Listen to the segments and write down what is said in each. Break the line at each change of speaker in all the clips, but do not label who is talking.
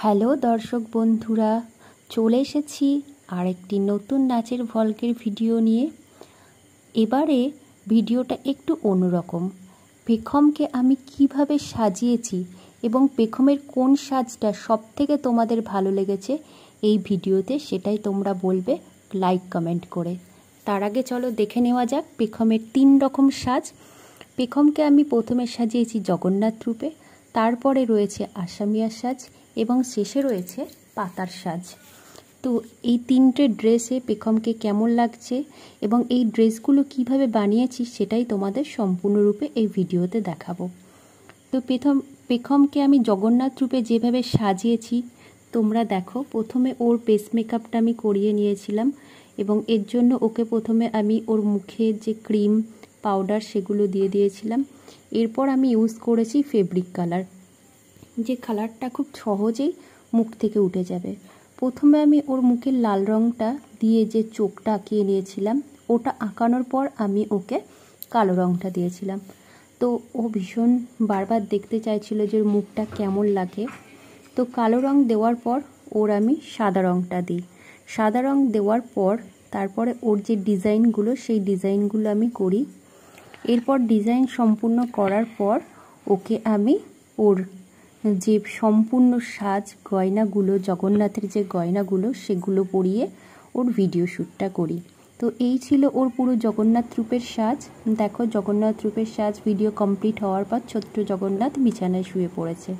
Hello দর্শক বন্ধুরা, চলে এসেছি আরেকটি নতুন নাচের ভলগের ভিডিও নিয়ে। এবারে ভিডিওটা একটু অন্যরকম। পেখমকে আমি কিভাবে সাজিয়েছি এবং পেখমের কোন সাজটা সবথেকে তোমাদের ভালো লেগেছে এই ভিডিওতে, সেটাই তোমরা বলবে লাইক কমেন্ট করে। তার আগে চলো দেখে নেওয়া যাক পেখমের 3 রকম সাজ। পেখমকে আমি প্রথমে সাজিয়েছি জগন্নাথ রূপে, তারপরে রয়েছে আসামিয়া সাজ এবং শেষে রয়েছে পাতার সাজ। তো এই 3টে ড্রেসে পেখমকে কেমন লাগছে এবং এই ড্রেসগুলো কিভাবে বানিয়েছি সেটাই তোমাদের সম্পূর্ণরূপে এই ভিডিওতে দেখাবো। তো পেখমকে আমি জগন্নাথ রূপে যেভাবে সাজিয়েছি তোমরা দেখো। প্রথমে ওর বেস মেকআপটা আমি করিয়ে নিয়েছিলাম এবং এর জন্য ওকে প্রথমে আমি ওর মুখে যে ক্রিম পাউডার সেগুলো দিয়ে দিয়েছিলাম। এরপর আমি ইউজ করেছি ফেব্রিক কালার, যে কালারটা খুব সহজেই মুখ থেকে উঠে যাবে। প্রথমে আমি ওর মুখের লাল রঙটা দিয়ে যে চোখটা আঁকিয়ে নিয়েছিলাম, ওটা আঁকানোর পর আমি ওকে কালো রঙটা দিয়েছিলাম। তো ও ভীষণ বারবার দেখতে চাইছিল যে ওর মুখটা কেমন লাগে। তো কালো রঙ দেওয়ার পর ওর আমি সাদা রঙটা দিই। সাদা রঙ দেওয়ার পর তারপরে ওর যে ডিজাইনগুলো সেই ডিজাইনগুলো আমি করি। এরপর ডিজাইন সম্পূর্ণ করার পর ওকে আমি ওর যে সম্পূর্ণ সাজ গয়নাগুলো, জগন্নাথের যে গয়নাগুলো সেগুলো পরিয়ে ওর ভিডিও শ্যুটটা করি। তো এই ছিল ওর পুরো জগন্নাথ রূপের সাজ। দেখো জগন্নাথ রূপের সাজ ভিডিও কমপ্লিট হওয়ার পর ছোট্ট জগন্নাথ বিছানায় শুয়ে পড়েছে।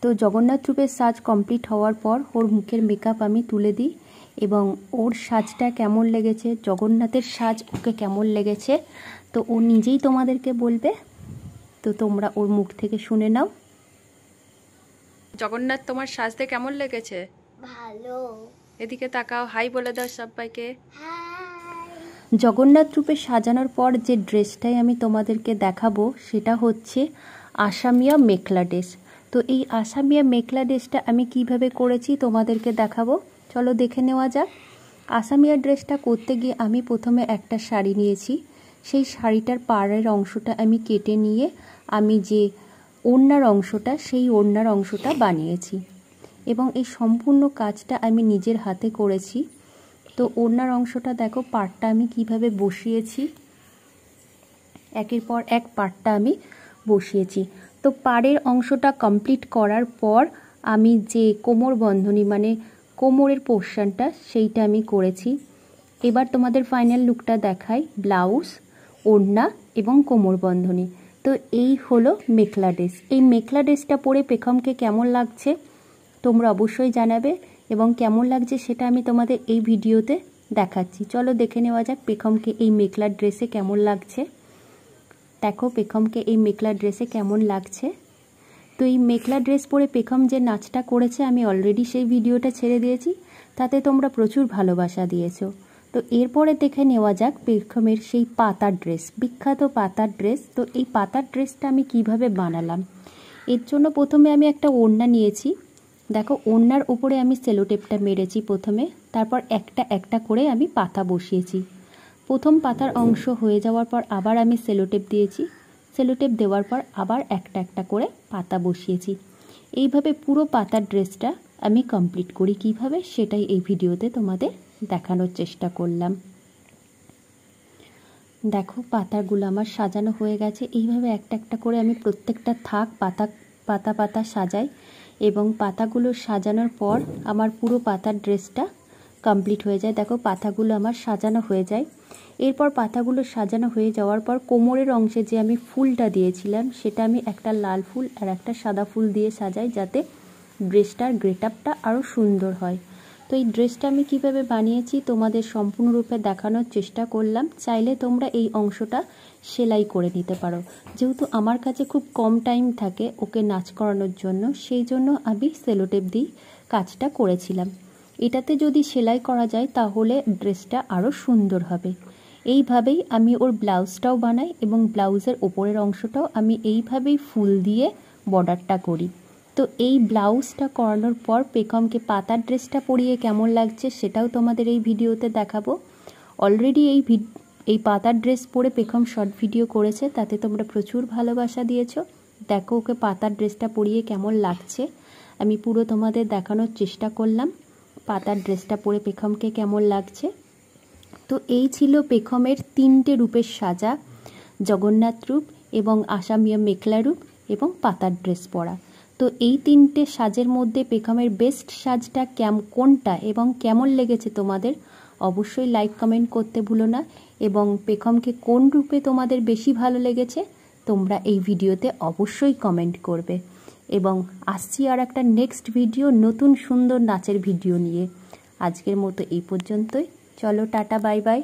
তো জগন্নাথ রূপের সাজ কমপ্লিট হওয়ার পর ওর মুখের মেকআপ আমি তুলে দিই এবং ওর সাজটা কেমন লেগেছে, জগন্নাথের সাজ ওকে কেমন লেগেছে তো ও নিজেই তোমাদেরকে বলবে। তো তোমরা ওর মুখ থেকে শুনে নাও। জগন্নাথ, তোমার সাজতে কেমন লেগেছে?
ভালো।
এদিকে তাকাও, হাই বলে দাও সবাইকে।
হাই।
জগন্নাথ রূপে সাজানোর পর যে ড্রেসটাই আমি তোমাদেরকে দেখাবো সেটা হচ্ছে আসামিয়া মেখলা ড্রেস। তো এই আসামিয়া মেখলা ড্রেসটা আমি কিভাবে করেছি তোমাদেরকে দেখাবো, চলো দেখে নেওয়া যাক। আসামিয়া ড্রেসটা করতে গিয়ে আমি প্রথমে একটা শাড়ি নিয়েছি। সেই শাড়িটার পাড়ের অংশটা আমি কেটে নিয়ে আমি যে ওড়নার অংশটা সেই ওড়নার অংশটা বানিয়েছি এবং এই সম্পূর্ণ কাজটা আমি নিজের হাতে করেছি। তো ওড়নার অংশটা দেখো, পাড়টা আমি কিভাবে বসিয়েছি, একের পর এক পাড়টা আমি বসিয়েছি। তো পাড়ের অংশটা কমপ্লিট করার পর আমি যে কোমর বন্ধনী মানে কোমরের পোর্শনটা সেইটা আমি করেছি। এবার তোমাদের ফাইনাল লুকটা দেখাই, ব্লাউজ, ওড়না এবং কোমর বন্ধনী। তো এই হলো মেখলা ড্রেস। এই মেখলা ড্রেসটা পরে পেখমকে কেমন লাগছে তোমরা অবশ্যই জানাবে এবং কেমন লাগছে সেটা আমি তোমাদের এই ভিডিওতে দেখাচ্ছি। চলো দেখে নেওয়া যাক পেখমকে এই মেখলা ড্রেসে কেমন লাগছে। দেখো পেখমকে এই মেখলা ড্রেসে কেমন লাগছে। তো এই মেখলা ড্রেস পরে পেখম যে নাচটা করেছে আমি অলরেডি সেই ভিডিওটা ছেড়ে দিয়েছি, তাতে তোমরা প্রচুর ভালোবাসা দিয়েছো। তো এরপরে দেখে নেওয়া যাক পেখমের সেই পাতার ড্রেস, বিখ্যাত পাতার ড্রেস। তো এই পাতার ড্রেসটা আমি কিভাবে বানালাম, এর জন্য প্রথমে আমি একটা ওড়না নিয়েছি। দেখো ওড়নার উপরে আমি সেলোটেপটা মেরেছি প্রথমে, তারপর একটা একটা করে আমি পাতা বসিয়েছি। প্রথম পাতার অংশ হয়ে যাওয়ার পর আবার আমি সেলোটেপ দিয়েছি, সেলোটেপ দেওয়ার পর আবার একটা একটা করে পাতা বসিয়েছি। এইভাবে পুরো পাতার ড্রেসটা আমি কমপ্লিট করি কিভাবে সেটাই এই ভিডিওতে তোমাদের দেখানোর চেষ্টা করলাম। দেখো পাতাগুলো আমার সাজানো হয়ে গেছে। এইভাবে একটা একটা করে আমি প্রত্যেকটা থাক পাতা পাতা পাতা সাজাই এবং পাতাগুলো সাজানোর পর আমার পুরো পাতার ড্রেসটা কমপ্লিট হয়ে যায়। দেখো পাতাগুলো আমার সাজানো হয়ে যায়। এরপর পাতাগুলো সাজানো হয়ে যাওয়ার পর কোমরের অংশে যে আমি ফুলটা দিয়েছিলাম সেটা আমি একটা লাল ফুল আর একটা সাদা ফুল দিয়ে সাজাই, যাতে ড্রেসটার গেটআপটা আরও সুন্দর হয়। তো এই ড্রেসটা আমি কিভাবে বানিয়েছি তোমাদের সম্পূর্ণরূপে দেখানোর চেষ্টা করলাম। চাইলে তোমরা এই অংশটা সেলাই করে নিতে পারো, যেহেতু আমার কাছে খুব কম টাইম থাকে ওকে নাচ করানোর জন্য, সেই জন্য আমি সেলোটেপ দিয়ে কাজটা করেছিলাম। এটাতে যদি সেলাই করা যায় তাহলে ড্রেসটা আরও সুন্দর হবে। এইভাবেই আমি ওর ব্লাউজটাও বানাই এবং ব্লাউজের ওপরের অংশটাও আমি এইভাবেই ফুল দিয়ে বর্ডারটা করি। তো এই ব্লাউজটা করানোর পর পেখমকে পাতার ড্রেসটা পরিয়ে কেমন লাগছে সেটাও তোমাদের এই ভিডিওতে দেখাবো। অলরেডি এই পাতার ড্রেস পরে পেখম শর্ট ভিডিও করেছে, তাতে তোমরা প্রচুর ভালোবাসা দিয়েছো। দেখো ওকে পাতার ড্রেসটা পরিয়ে কেমন লাগছে। আমি পুরো তোমাদের দেখানোর চেষ্টা করলাম পাতার ড্রেসটা পরে পেখমকে কেমন লাগছে। তো এই ছিল পেখমের 3টে রূপের সাজা, জগন্নাথ রূপ এবং আসামিয়া মেখলা রূপ এবং পাতার ড্রেস পরা। তো এই 3টে সাজের মধ্যে পেখমের বেস্ট সাজটা কোনটা এবং কেমন লেগেছে তোমাদের অবশ্যই লাইক কমেন্ট করতে ভুলো না, এবং পেখমকে কোন রূপে তোমাদের বেশি ভালো লেগেছে তোমরা এই ভিডিওতে অবশ্যই কমেন্ট করবে। এবং আসছি আর একটা নেক্সট ভিডিও নতুন সুন্দর নাচের ভিডিও নিয়ে। আজকের মতো এই পর্যন্তই, চলো টাটা বাই বাই।